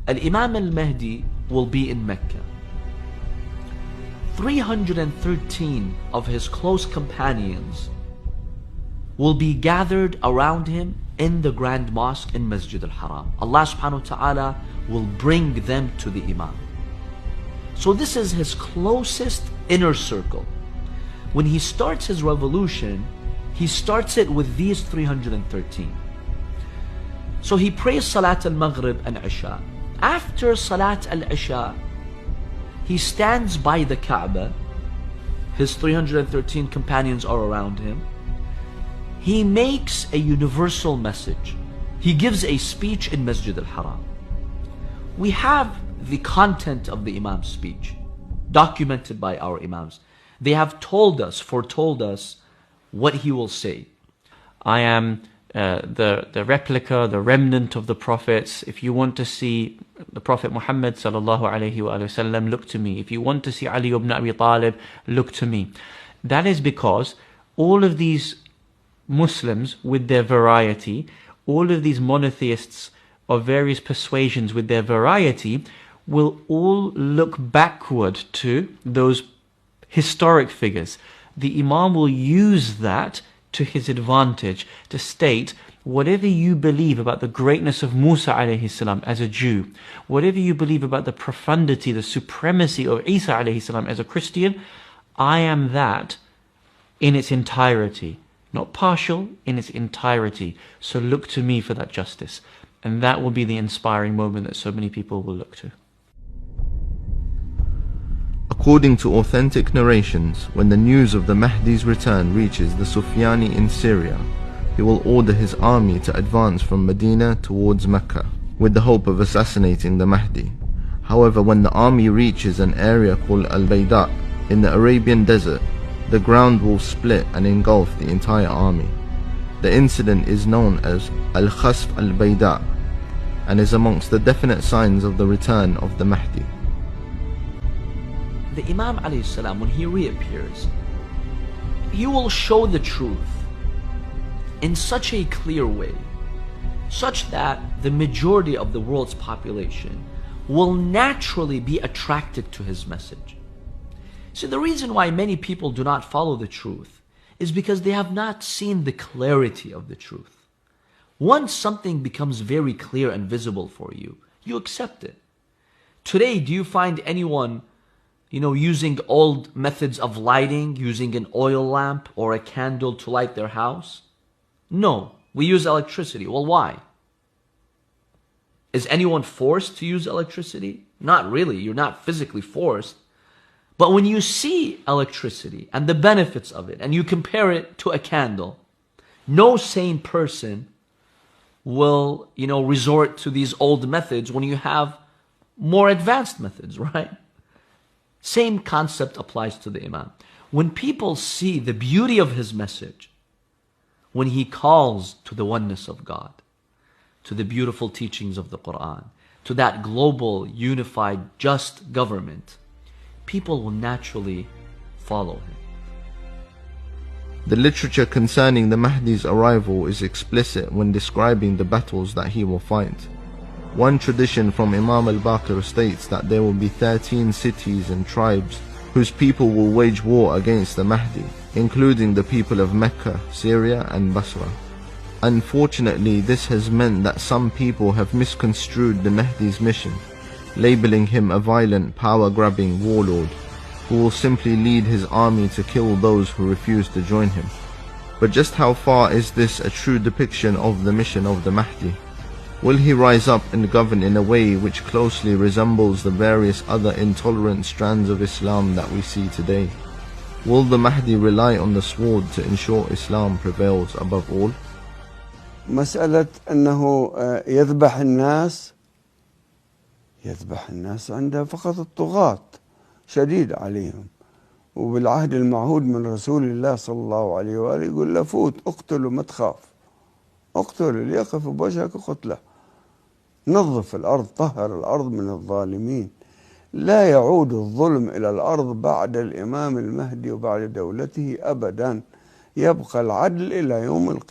Al-Imam al-Mahdi will be in Mecca. 313 of his close companions will be gathered around him in the Grand Mosque in Masjid al-Haram. Allah subhanahu wa ta'ala will bring them to the Imam. So this is his closest inner circle. When he starts his revolution, he starts it with these 313. So he prays Salat al-Maghrib and Isha. After Salat al-Isha, he stands by the Kaaba. His 313 companions are around him. He makes a universal message. He gives a speech in Masjid al-Haram. We have the content of the Imam's speech documented by our Imams. They have told us, foretold us what he will say. I am the replica, the remnant of the prophets. If you want to see the Prophet Muhammad sallallahu alaihi wasallam, look to me. If you want to see Ali ibn Abi Talib, look to me. That is because all of these Muslims with their variety, all of these monotheists of various persuasions with their variety, will all look backward to those historic figures. The Imam will use that to his advantage to state, whatever you believe about the greatness of Musa alayhi salam as a Jew, whatever you believe about the profundity, the supremacy of Isa alayhi salam as a Christian, I am that in its entirety, not partial, in its entirety. So look to me for that justice. And that will be the inspiring moment that so many people will look to. According to authentic narrations, when the news of the Mahdi's return reaches the Sufyani in Syria, he will order his army to advance from Medina towards Mecca, with the hope of assassinating the Mahdi. However, when the army reaches an area called Al-Bayda in the Arabian desert, the ground will split and engulf the entire army. The incident is known as Al-Khasf al-Bayda and is amongst the definite signs of the return of the Mahdi. The Imam alayhi salam, when he reappears, he will show the truth in such a clear way, such that the majority of the world's population will naturally be attracted to his message. So the reason why many people do not follow the truth is because they have not seen the clarity of the truth. Once something becomes very clear and visible for you, you accept it. Today, do you find anyone using old methods of lighting, using an oil lamp or a candle to light their house? No, we use electricity. Well, why? Is anyone forced to use electricity? Not really, you're not physically forced. But when you see electricity and the benefits of it, and you compare it to a candle, no sane person will, resort to these old methods when you have more advanced methods, right? Same concept applies to the Imam. When people see the beauty of his message, when he calls to the oneness of God, to the beautiful teachings of the Quran, to that global, unified, just government, people will naturally follow him. The literature concerning the Mahdi's arrival is explicit when describing the battles that he will fight. One tradition from Imam al-Baqir states that there will be 13 cities and tribes whose people will wage war against the Mahdi, including the people of Mecca, Syria and Basra. Unfortunately, this has meant that some people have misconstrued the Mahdi's mission, labeling him a violent, power-grabbing warlord who will simply lead his army to kill those who refuse to join him. But just how far is this a true depiction of the mission of the Mahdi? Will he rise up and govern in a way which closely resembles the various other intolerant strands of Islam that we see today? Will the Mahdi rely on the sword to ensure Islam prevails above all? مسألة أنه يذبح الناس عند فقط الطغاة شديد عليهم. وبالعهد المعهود من رسول الله صلى الله عليه وآله يقول له فوت اقتل وما تخاف، اقتل اللي يقف بوجهك قتله، نظف الأرض، طهر الأرض من الظالمين. لا يعود الظلم إلى الأرض بعد الإمام المهدي وبعد دولته أبدا، يبقى العدل إلى يوم القيامة.